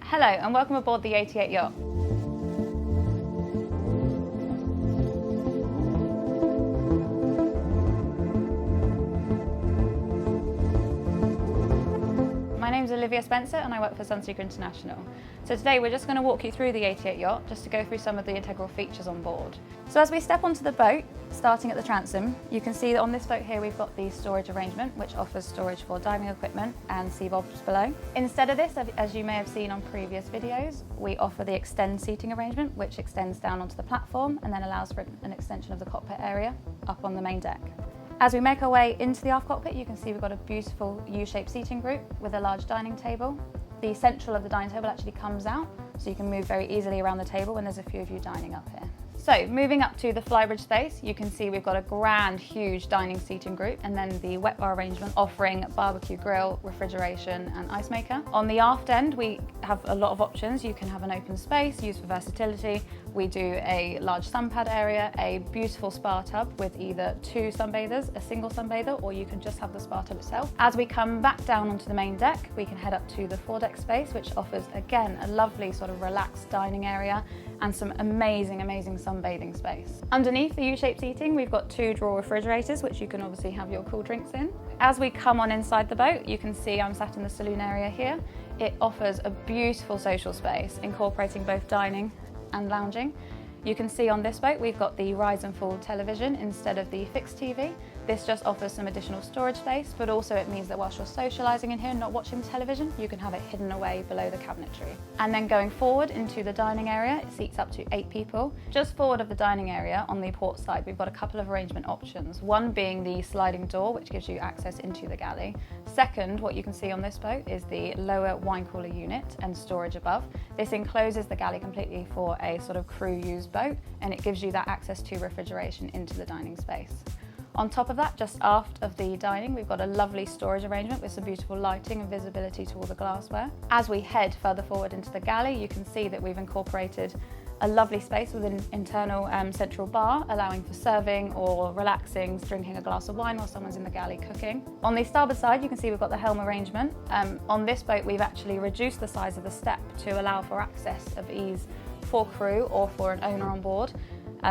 Hello and welcome aboard the 88 yacht. My name is Olivia Spencer and I work for Sunseeker International. So today we're just going to walk you through the 88 yacht just to go through some of the integral features on board. So as we step onto the boat, starting at the transom, you can see that on this boat here we've got the storage arrangement which offers storage for diving equipment and sea bobs below. Instead of this, as you may have seen on previous videos, we offer the extend seating arrangement which extends down onto the platform and then allows for an extension of the cockpit area up on the main deck. As we make our way into the aft cockpit, you can see we've got a beautiful U-shaped seating group with a large dining table. The central of the dining table actually comes out, so you can move very easily around the table when there's a few of you dining up here. So moving up to the flybridge space, you can see we've got a grand, huge dining seating group and then the wet bar arrangement offering barbecue grill, refrigeration and ice maker. On the aft end, we have a lot of options. You can have an open space used for versatility. We do a large sunpad area, a beautiful spa tub with either two sunbathers, a single sunbather, or you can just have the spa tub itself. As we come back down onto the main deck, we can head up to the foredeck space, which offers, again, a lovely sort of relaxed dining area and some amazing sunbathing space. Underneath the U-shaped seating, we've got two drawer refrigerators, which you can obviously have your cool drinks in. As we come on inside the boat, you can see I'm sat in the saloon area here. It offers a beautiful social space, incorporating both dining and lounging. You can see on this boat we've got the rise and fall television instead of the fixed TV. This just offers some additional storage space, but also it means that whilst you're socialising in here and not watching television, you can have it hidden away below the cabinetry. And then going forward into the dining area, it seats up to 8 people. Just forward of the dining area on the port side, we've got a couple of arrangement options. One being the sliding door, which gives you access into the galley. Second, what you can see on this boat is the lower wine cooler unit and storage above. This encloses the galley completely for a sort of crew used boat, and it gives you that access to refrigeration into the dining space. On top of that, just aft of the dining, we've got a lovely storage arrangement with some beautiful lighting and visibility to all the glassware. As we head further forward into the galley, you can see that we've incorporated a lovely space with an internal central bar, allowing for serving or relaxing, drinking a glass of wine while someone's in the galley cooking. On the starboard side, you can see we've got the helm arrangement. On this boat, we've actually reduced the size of the step to allow for access of ease for crew or for an owner on board.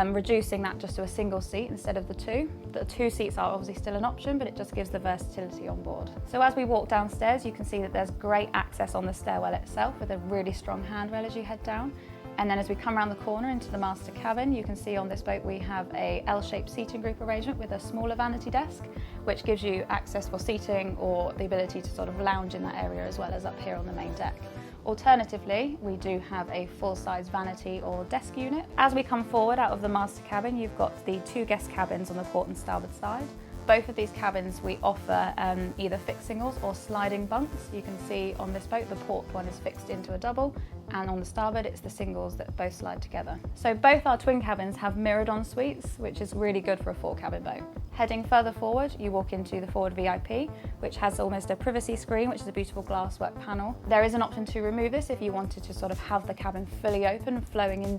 Reducing that just to a single seat instead of the two. The 2 seats are obviously still an option, but it just gives the versatility on board. So as we walk downstairs, you can see that there's great access on the stairwell itself with a really strong handrail as you head down. And then as we come around the corner into the master cabin, you can see on this boat we have a L-shaped seating group arrangement with a smaller vanity desk, which gives you access for seating or the ability to sort of lounge in that area as well as up here on the main deck. Alternatively, we do have a full-size vanity or desk unit. As we come forward out of the master cabin, you've got the 2 guest cabins on the port and starboard side. Both of these cabins we offer either fixed singles or sliding bunks. You can see on this boat the port one is fixed into a double, and on the starboard it's the singles that both slide together. So both our twin cabins have mirrored en suites, which is really good for a 4-cabin boat. Heading further forward, you walk into the forward VIP, which has almost a privacy screen, which is a beautiful glasswork panel. There is an option to remove this if you wanted to sort of have the cabin fully open, flowing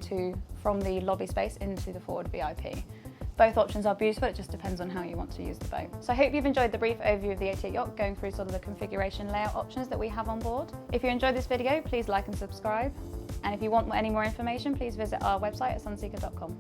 from the lobby space into the forward VIP. Both options are beautiful, it just depends on how you want to use the boat. So I hope you've enjoyed the brief overview of the 88 yacht, going through sort of the configuration layout options that we have on board. If you enjoyed this video, please like and subscribe. And if you want any more information, please visit our website at sunseeker.com.